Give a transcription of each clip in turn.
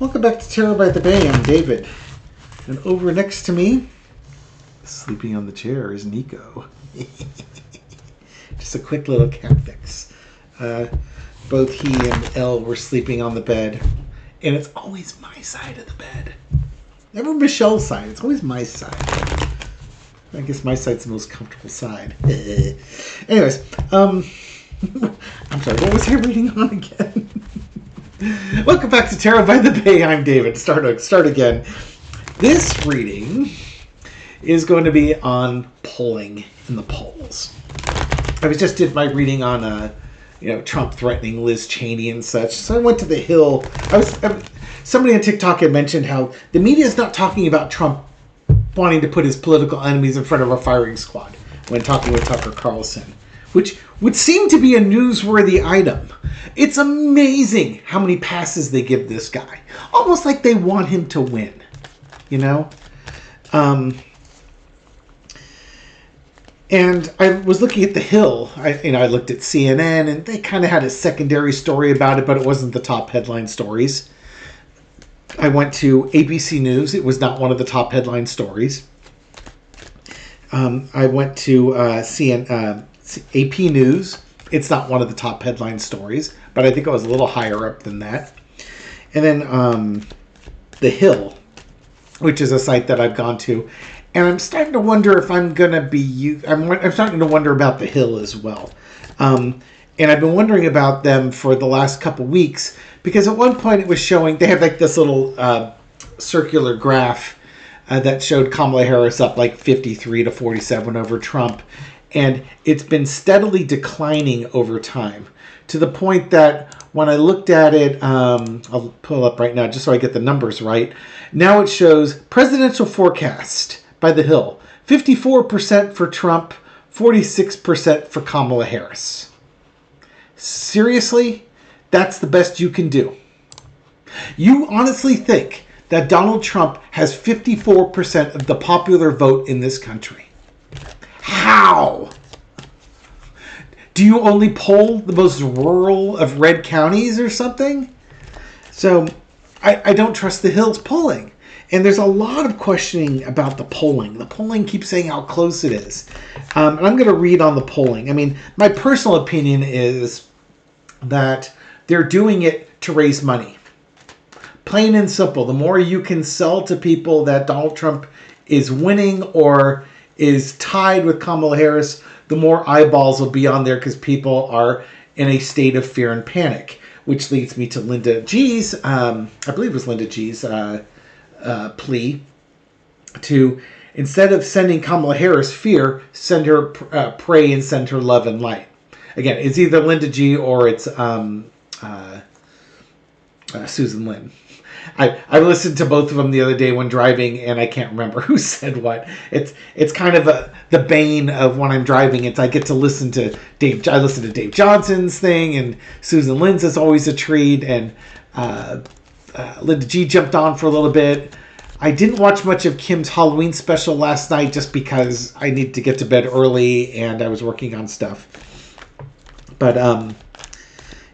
Welcome back to Tarot by the Bay. I'm David. And over next to me, sleeping on the chair, is Nico. Just a quick little cat fix. Both he and Elle were sleeping on the bed. And it's always my side of the bed. Never Michelle's side. It's always my side. I guess my side's the most comfortable side. Anyways, I'm sorry, what was I reading on again? Welcome back to Tarot by the Bay. I'm David. Start again. This reading is going to be on polling in the polls. I just did my reading on Trump threatening Liz Cheney and such. So I went to the Hill. Somebody on TikTok had mentioned how the media is not talking about Trump wanting to put his political enemies in front of a firing squad when talking with Tucker Carlson, which would seem to be a newsworthy item. It's amazing how many passes they give this guy. Almost like they want him to win, you know? And I was looking at The Hill. I looked at CNN, and they kind of had a secondary story about it, but it wasn't the top headline stories. I went to ABC News. It was not one of the top headline stories. I went to AP News. It's not one of the top headline stories, but I think it was a little higher up than that. And then The Hill, which is a site that I've gone to, and I'm starting to wonder if I'm going to be... I'm starting to wonder about The Hill as well. And I've been wondering about them for the last couple weeks, because at one point it was showing... They had like this little circular graph that showed Kamala Harris up like 53 to 47 over Trump. And it's been steadily declining over time, to the point that when I looked at it, I'll pull up right now just so I get the numbers right. Now it shows presidential forecast by The Hill. 54% for Trump, 46% for Kamala Harris. Seriously? That's the best you can do? You honestly think that Donald Trump has 54% of the popular vote in this country? How? Do you only poll the most rural of red counties or something? So I don't trust The Hill's polling. And there's a lot of questioning about the polling. The polling keeps saying how close it is. And I'm going to read on the polling. I mean, my personal opinion is that they're doing it to raise money. Plain and simple. The more you can sell to people that Donald Trump is winning or is tied with Kamala Harris, the more eyeballs will be on there because people are in a state of fear and panic. Which leads me to Linda G's, I believe it was Linda G's plea to, instead of sending Kamala Harris fear, send her pray and send her love and light. Again, it's either Linda G or it's Susan Lin. I listened to both of them the other day when driving, and I can't remember who said what. It's kind of the bane of when I'm driving. I get to listen to Dave. I listen to Dave Johnson's thing, and Susan Lin's is always a treat. And Linda G jumped on for a little bit. I didn't watch much of Kim's Halloween special last night just because I need to get to bed early and I was working on stuff. But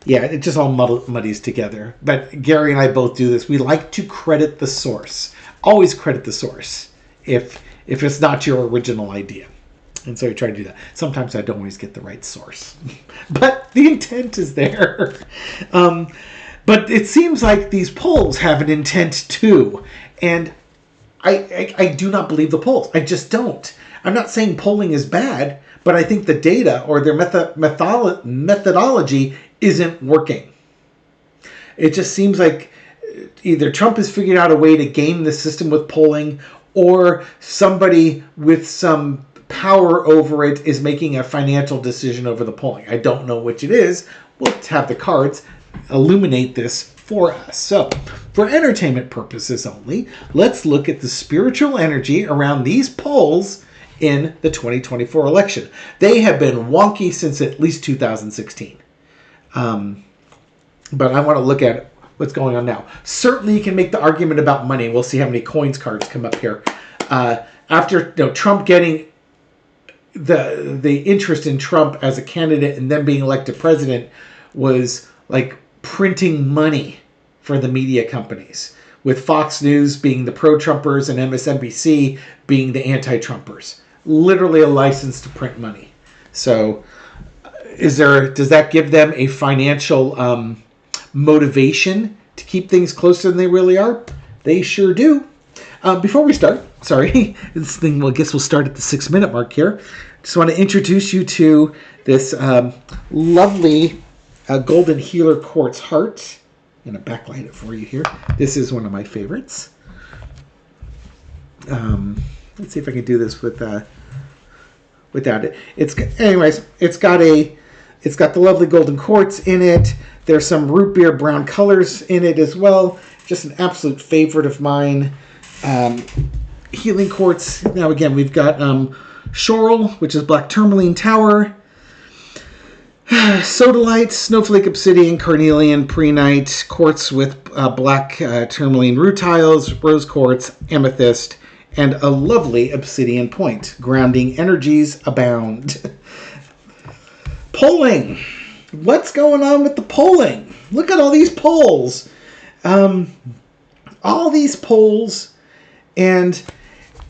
yeah, it just all muddies together. But Gary and I both do this. We like to credit the source. Always credit the source if it's not your original idea. And so we try to do that. Sometimes I don't always get the right source. But the intent is there. But it seems like these polls have an intent too. And I do not believe the polls. I just don't. I'm not saying polling is bad, but I think the data or their methodology isn't working. It just seems like either Trump has figured out a way to game the system with polling, or somebody with some power over it is making a financial decision over the polling. I don't know which it is. We'll have the cards illuminate this for us. So, for entertainment purposes only, let's look at the spiritual energy around these polls in the 2024 election. They have been wonky since at least 2016. But I want to look at what's going on now. Certainly you can make the argument about money. We'll see how many coins cards come up here. After Trump getting the interest in Trump as a candidate and then being elected president was like printing money for the media companies, with Fox News being the pro-Trumpers and MSNBC being the anti-Trumpers. Literally a license to print money. So does that give them a financial motivation to keep things closer than they really are? They sure do. Before we start, sorry, this thing, well, I guess we'll start at the 6-minute mark here. Just want to introduce you to this lovely golden healer quartz heart. I'm going to backlight it for you here. This is one of my favorites. Let's see if I can do this without it. It's got the lovely golden quartz in it. There's some root beer brown colors in it as well. Just an absolute favorite of mine. Healing quartz. Now again, we've got Shoral, which is black tourmaline tower. Sodalite, snowflake obsidian, carnelian, prehnite, quartz with black tourmaline rutiles, rose quartz, amethyst, and a lovely obsidian point. Grounding energies abound. Polling. What's going on with the polling? Look at all these polls. All these polls, and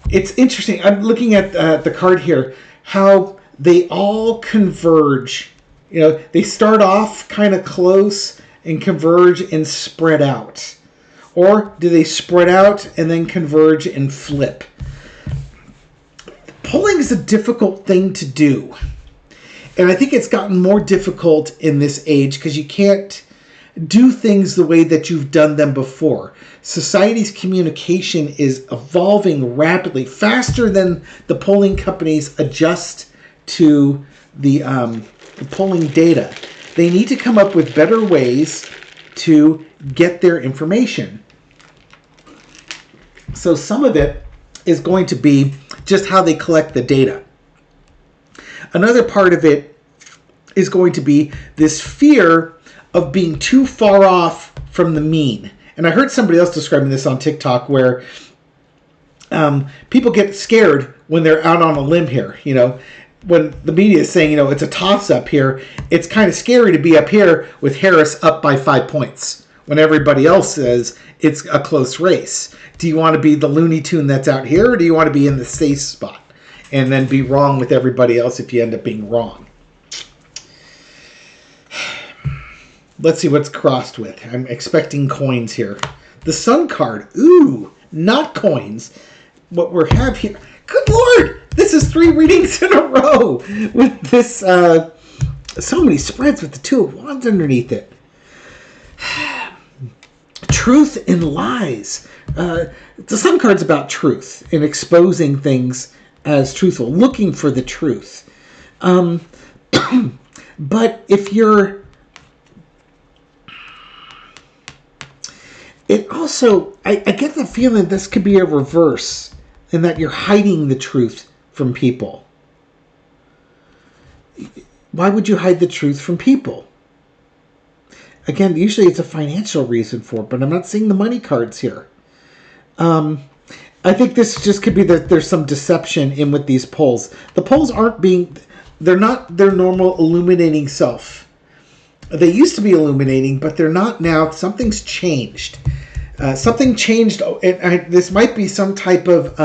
it's interesting. I'm looking at the card here, how they all converge. You know, they start off kind of close and converge and spread out. Or do they spread out and then converge and flip? Polling is a difficult thing to do. And I think it's gotten more difficult in this age because you can't do things the way that you've done them before. Society's communication is evolving rapidly, faster than the polling companies adjust to the polling data. They need to come up with better ways to get their information. So some of it is going to be just how they collect the data. Another part of it is going to be this fear of being too far off from the mean. And I heard somebody else describing this on TikTok where people get scared when they're out on a limb here. You know, when the media is saying, you know, it's a toss-up here, it's kind of scary to be up here with Harris up by 5 points when everybody else says it's a close race. Do you want to be the Looney Tune that's out here, or do you want to be in the safe spot and then be wrong with everybody else if you end up being wrong? Let's see what's crossed with. I'm expecting coins here. The Sun card. Ooh, not coins. What we have here. Good Lord! This is 3 readings in a row with this. So many spreads with the 2 of Wands underneath it. Truth and lies. The Sun card's about truth and exposing things as truthful, looking for the truth. But if you're... It also... I get the feeling this could be a reverse in that you're hiding the truth from people. Why would you hide the truth from people? Again, usually it's a financial reason for it, but I'm not seeing the money cards here. I think this just could be that there's some deception in with these polls. The polls aren't being... They're not their normal illuminating self. They used to be illuminating, but they're not now. Something's changed. Something changed. This might be some type of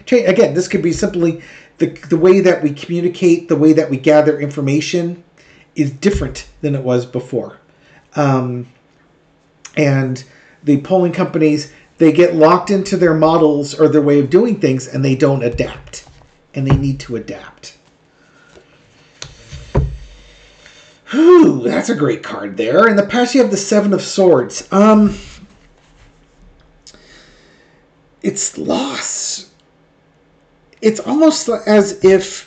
change. Again, this could be simply the way that we communicate, the way that we gather information is different than it was before. And the polling companies, they get locked into their models or their way of doing things, and they don't adapt. And they need to adapt. Ooh, that's a great card there. In the past, you have the 7 of Swords. It's loss. It's almost as if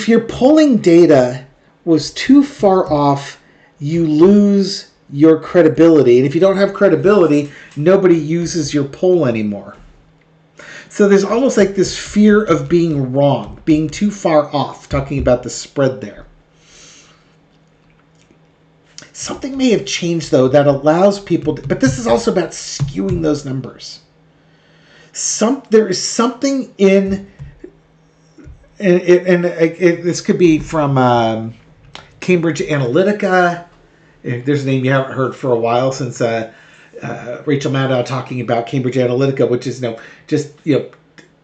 your polling data was too far off, you lose your credibility. And if you don't have credibility, nobody uses your poll anymore. So there's almost like this fear of being wrong, being too far off, talking about the spread there. Something may have changed, though, that allows people to, but this is also about skewing those numbers. There is something in, and this could be from Cambridge Analytica, There's a name you haven't heard for a while since Rachel Maddow talking about Cambridge Analytica, which is just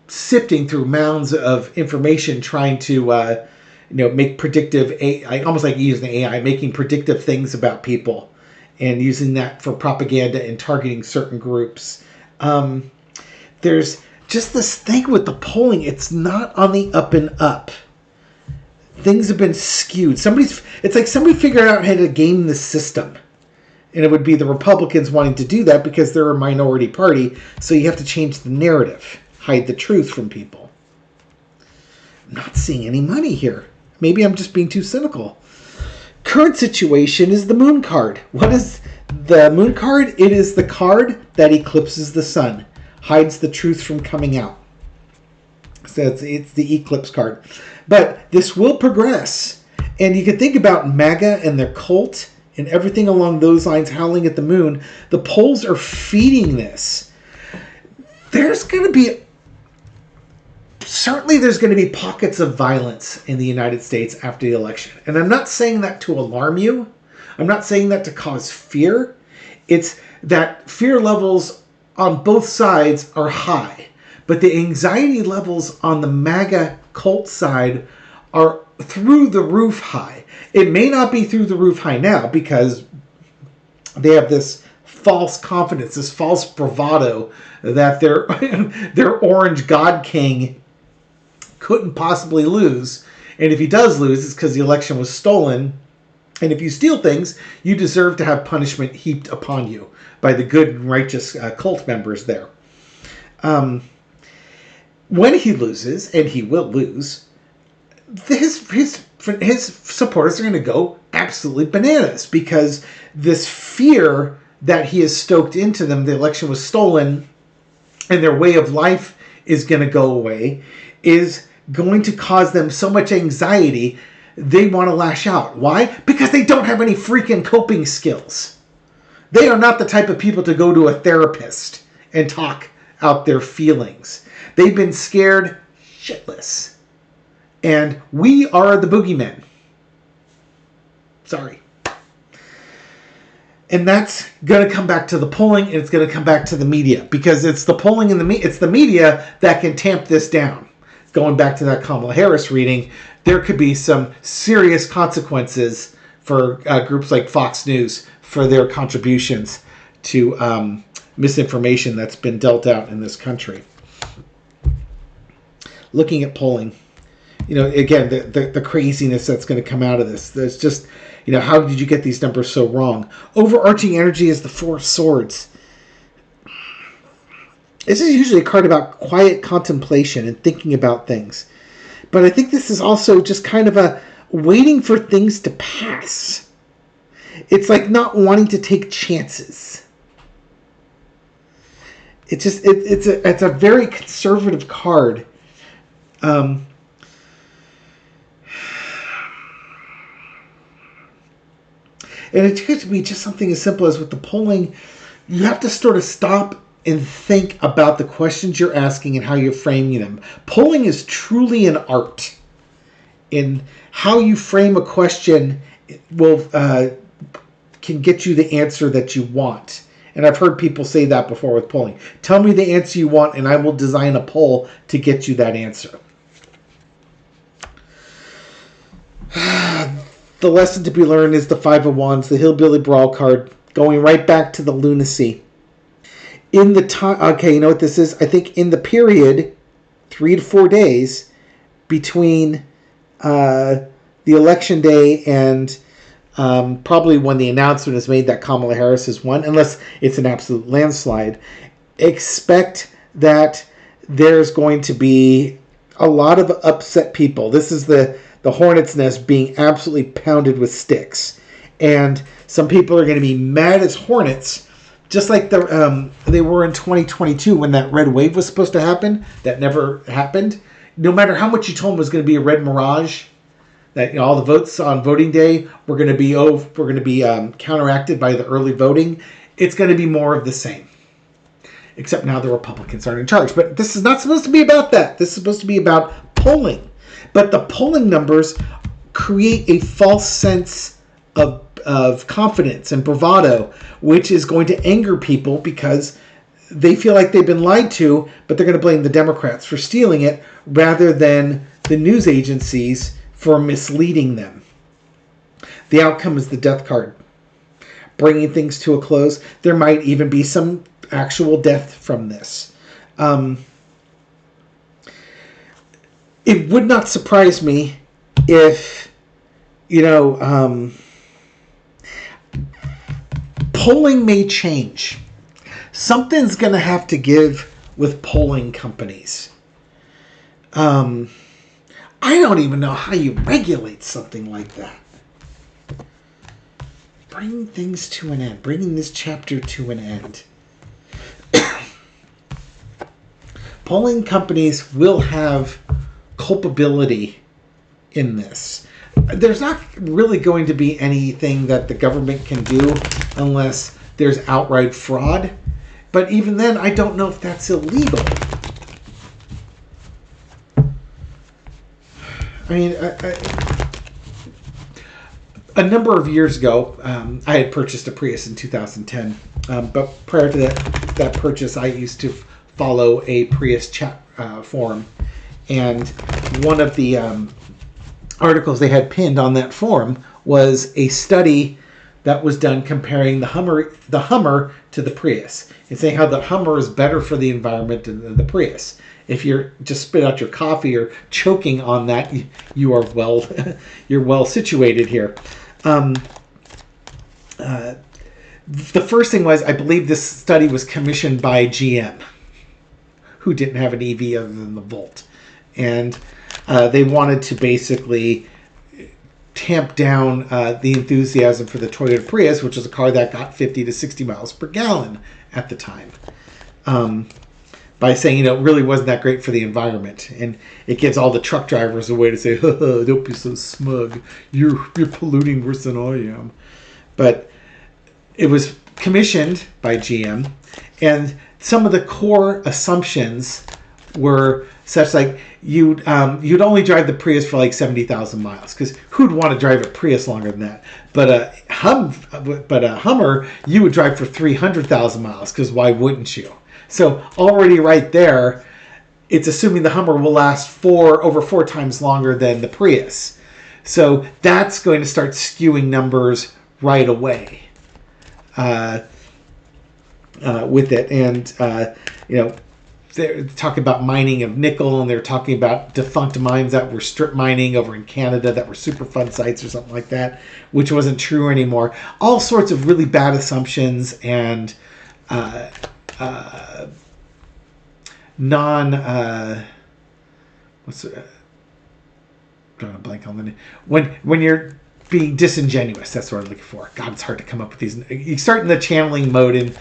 sifting through mounds of information, trying to make predictive AI, almost like using AI, making predictive things about people, and using that for propaganda and targeting certain groups. There's just this thing with the polling; it's not on the up and up. Things have been skewed. It's like somebody figured out how to game the system. And it would be the Republicans wanting to do that because they're a minority party. So you have to change the narrative, hide the truth from people. I'm not seeing any money here. Maybe I'm just being too cynical. Current situation is the moon card. What is the moon card? It is the card that eclipses the sun, hides the truth from coming out. So it's the eclipse card. But this will progress. And you can think about MAGA and their cult and everything along those lines, howling at the moon. The polls are feeding this. There's going to be pockets of violence in the United States after the election. And I'm not saying that to alarm you. I'm not saying that to cause fear. It's that fear levels on both sides are high. But the anxiety levels on the MAGA cult side are through the roof high. It may not be through the roof high now because they have this false confidence, this false bravado that their orange God King couldn't possibly lose. And if he does lose, it's because the election was stolen. And if you steal things, you deserve to have punishment heaped upon you by the good and righteous cult members there. When he loses, and he will lose, his supporters are going to go absolutely bananas because this fear that he has stoked into them, the election was stolen, and their way of life is going to go away, is going to cause them so much anxiety, they want to lash out. Why? Because they don't have any freaking coping skills. They are not the type of people to go to a therapist and talk out their feelings. They've been scared shitless. And we are the boogeymen. Sorry. And that's going to come back to the polling, and it's going to come back to the media, because it's the polling and it's the media that can tamp this down. Going back to that Kamala Harris reading, there could be some serious consequences for groups like Fox News for their contributions to misinformation that's been dealt out in this country. Looking at polling, again, the craziness that's going to come out of this. There's just, how did you get these numbers so wrong? Overarching energy is the Four of Swords. This is usually a card about quiet contemplation and thinking about things. But I think this is also just kind of a waiting for things to pass. It's like not wanting to take chances. It's a very conservative card. And it could be just something as simple as with the polling, you have to sort of stop and think about the questions you're asking and how you're framing them. Polling is truly an art. In how you frame a question can get you the answer that you want. And I've heard people say that before with polling. Tell me the answer you want and I will design a poll to get you that answer. The lesson to be learned is the Five of Wands, the Hillbilly Brawl card, going right back to the lunacy. In the time, okay, you know what this is? I think in the period, 3 to 4 days between the election day and probably when the announcement is made that Kamala Harris has won, unless it's an absolute landslide, expect that there's going to be a lot of upset people. This is the hornet's nest being absolutely pounded with sticks. And some people are going to be mad as hornets, just like they were in 2022 when that red wave was supposed to happen. That never happened. No matter how much you told them it was going to be a red mirage, that all the votes on voting day were going to be counteracted by the early voting, it's going to be more of the same. Except now the Republicans aren't in charge. But this is not supposed to be about that. This is supposed to be about polling. But the polling numbers create a false sense of of confidence and bravado, which is going to anger people because they feel like they've been lied to, but they're going to blame the Democrats for stealing it rather than the news agencies for misleading them. The outcome is the death card, bringing things to a close. There might even be some actual death from this. It would not surprise me if, polling may change. Something's going to have to give with polling companies. I don't even know how you regulate something like that. Bring things to an end. Bringing this chapter to an end. Polling companies will have culpability in this. There's not really going to be anything that the government can do unless there's outright fraud. But even then, I don't know if that's illegal. I mean, a number of years ago, I had purchased a Prius in 2010. But prior to that purchase, I used to follow a Prius chat forum. And one of the articles they had pinned on that forum was a study that was done comparing the Hummer to the Prius, and saying how the Hummer is better for the environment than the Prius. If you're just spit out your coffee or choking on that, you are you're well situated here. The first thing was, I believe this study was commissioned by GM, who didn't have an EV other than the Volt, and they wanted to basically tamp down the enthusiasm for the Toyota Prius, which was a car that got 50 to 60 miles per gallon at the time, by saying, it really wasn't that great for the environment. And it gives all the truck drivers a way to say, don't be so smug. You're polluting worse than I am. But it was commissioned by GM, and some of the core assumptions were such like you'd only drive the Prius for like 70,000 miles, because who'd want to drive a Prius longer than that? But a Hummer you would drive for 300,000 miles, because why wouldn't you? So already right there, it's assuming the Hummer will last over 4 times longer than the Prius. So that's going to start skewing numbers right away with it. And they're talking about mining of nickel, and they're talking about defunct mines that were strip mining over in Canada that were Superfund sites or something like that, which wasn't true anymore. All sorts of really bad assumptions and drawing a blank on the name. When you're being disingenuous, that's what I'm looking for. God, it's hard to come up with these. You start in the channeling mode, and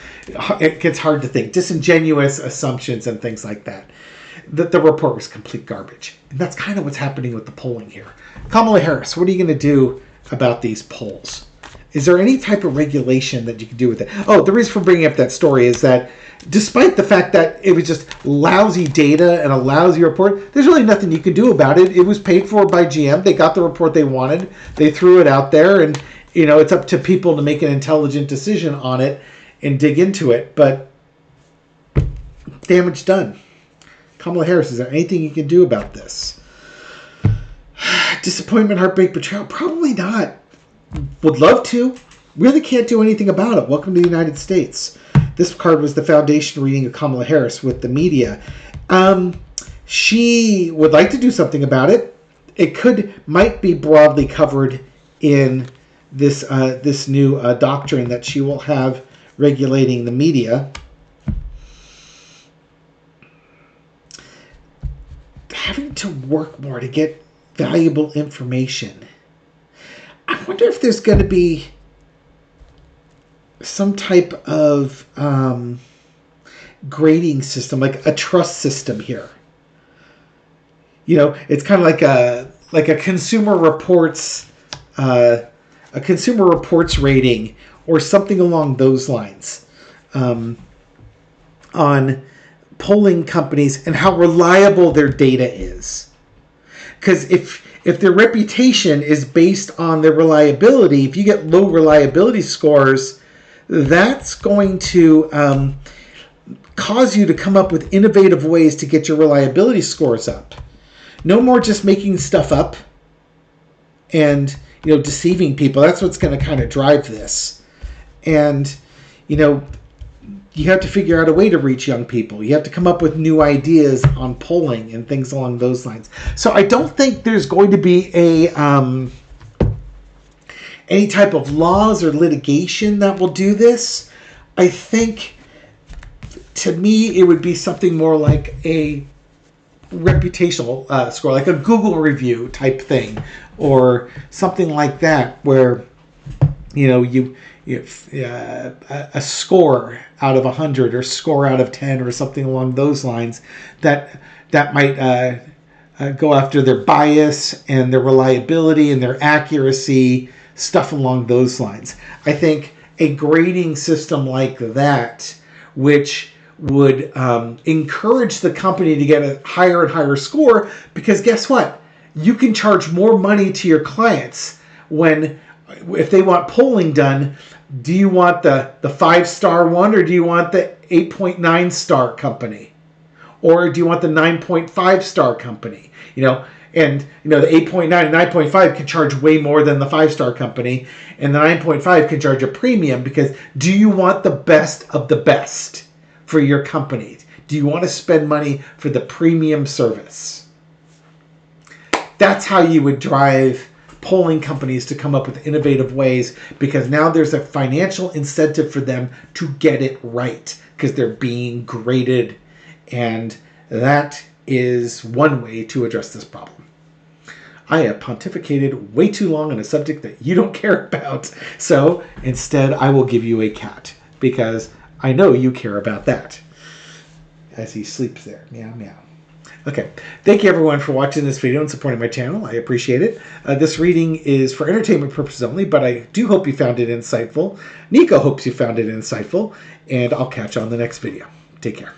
it gets hard to think. Disingenuous assumptions and things like that. The report was complete garbage. And that's kind of what's happening with the polling here. Kamala Harris, what are you going to do about these polls? Is there any type of regulation that you can do with it? Oh, the reason for bringing up that story is that despite the fact that it was just lousy data and a lousy report, there's really nothing you can do about it. It was paid for by GM. They got the report they wanted. They threw it out there, and it's up to people to make an intelligent decision on it and dig into it. But damage done. Kamala Harris, is there anything you can do about this? Disappointment, heartbreak, betrayal? Probably not. Would love to. Really can't do anything about it. Welcome to the United States. This card was the foundation reading of Kamala Harris with the media. She would like to do something about it. It might be broadly covered in this new doctrine that she will have regulating the media. Having to work more to get valuable information. I wonder if there's going to be some type of grading system, like a trust system here. It's kind of like a consumer reports rating or something along those lines on polling companies and how reliable their data is. Because if their reputation is based on their reliability, if you get low reliability scores, that's going to cause you to come up with innovative ways to get your reliability scores up. No more just making stuff up and deceiving people. That's what's going to kind of drive this. And you have to figure out a way to reach young people. You have to come up with new ideas on polling and things along those lines. So I don't think there's going to be any type of laws or litigation that will do this. I think, to me, it would be something more like a reputational score, like a Google review type thing, or something like that, where a score out of 100 or score out of 10 or something along those lines that might go after their bias and their reliability and their accuracy, stuff along those lines. I think a grading system like that, which would encourage the company to get a higher and higher score, because guess what? You can charge more money to your clients if they want polling done. Do you want the 5-star one, or do you want the 8.9 star company, or do you want the 9.5 star company? And the 8.9 and 9.5 can charge way more than the 5-star company, and the 9.5 can charge a premium, because do you want the best of the best for your company? Do you want to spend money for the premium service? That's how you would drive polling companies to come up with innovative ways, because now there's a financial incentive for them to get it right, because they're being graded, and that is one way to address this problem. I have pontificated way too long on a subject that you don't care about, so instead I will give you a cat, because I know you care about that. As he sleeps there. Meow, meow. Okay. Thank you, everyone, for watching this video and supporting my channel. I appreciate it. This reading is for entertainment purposes only, but I do hope you found it insightful. Nico hopes you found it insightful, and I'll catch you on the next video. Take care.